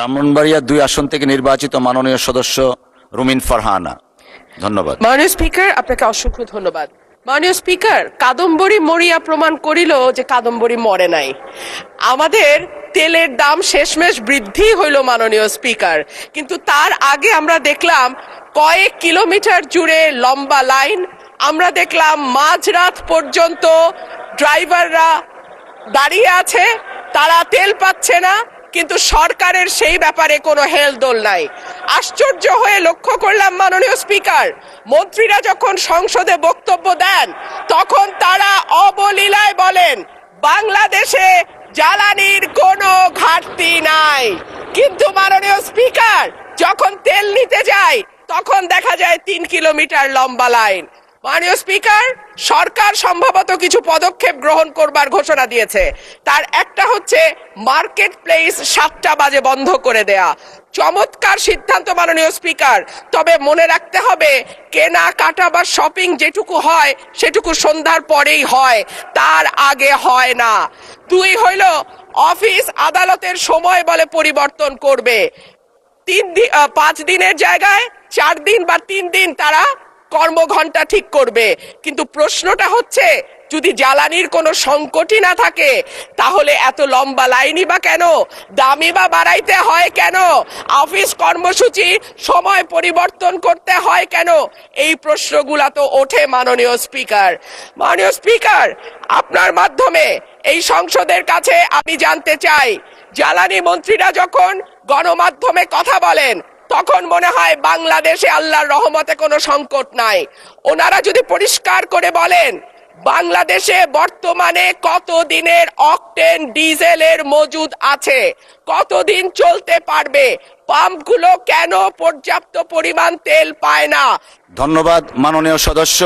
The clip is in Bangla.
ব্রাহ্মণবাড়িয়া 2 আসন থেকে নির্বাচিত মাননীয় সদস্য রুমিন ফারহানা। ধন্যবাদ। মাননীয় স্পিকার, আপনাকে অসংখ্য ধন্যবাদ। মাননীয় স্পিকার, কাদম্বরী মরিয়া প্রমাণ করিল যে কাদম্বরী মরে নাই। আমাদের তেলের দাম শেষমেশ বৃদ্ধি হইল মাননীয় স্পিকার, কিন্তু তার আগে আমরা দেখলাম কয়েক কিলোমিটার জুড়ে লম্বা লাইন। আমরা দেখলাম মাঝরাত পর্যন্ত ড্রাইভাররা দাঁড়িয়ে আছে, তারা তেল পাচ্ছে না, কিন্তু সরকারের সেই ব্যাপারে কোনো হেলদোল নাই। আশ্চর্য হয়ে লক্ষ্য করলাম মাননীয় স্পিকার, মন্ত্রীরা যখন সংসদে বক্তব্য দেন তখন তারা অবলীলায় বলেন বাংলাদেশে জ্বালানির কোনো ঘাটতি নাই, কিন্তু মাননীয় স্পিকার যখন তেল নিতে যায় তখন দেখা যায় 3 কিলোমিটার লম্বা লাইন। মাননীয় স্পিকার, সরকার সম্ভবত কিছু পদক্ষেপ গ্রহণ করবার ঘোষণা দিয়েছে। তার একটা হচ্ছে মার্কেট প্লেস 7টা বাজে বন্ধ করে দেয়া। চমৎকার সিদ্ধান্ত মাননীয় স্পিকার, তবে মনে রাখতে হবে কেনা কাটা বা শপিং যেটুকু হয় সেটুকু সন্ধ্যার পরেই হয়, তার আগে হয় না। 2 হইল অফিস আদালতের সময় বলে পরিবর্তন করবে। 5 দিনের জায়গায় 4 দিন বা 3 দিন তারা কর্মঘণ্টা ঠিক করবে, কিন্তু প্রশ্নটা হচ্ছে যদি জ্বালানির কোনো সংকটই না থাকে তাহলে এত লম্বা লাইনই বা কেন, দামই বা বাড়াইতে হয় কেন, অফিস কর্মসূচি সময় পরিবর্তন করতে হয় কেন? এই প্রশ্নগুলা তো ওঠে মাননীয় স্পিকার। মাননীয় স্পিকার, আপনার মাধ্যমে এই সংসদের কাছে আমি জানতে চাই, জ্বালানি মন্ত্রীরা যখন গণমাধ্যমে কথা বলেন তখন মনে হয় বাংলাদেশে আল্লাহর রহমতে কোনো সংকট নাই। ওনারা যদি পরিষ্কার করে বলেন বাংলাদেশে বর্তমানে কত দিনের অকটেন ডিজেলের মজুদ আছে, কতদিন চলতে পারবে, পাম্পগুলো কেন পর্যাপ্ত পরিমাণ তেল পায় না? ধন্যবাদ মাননীয় সদস্য।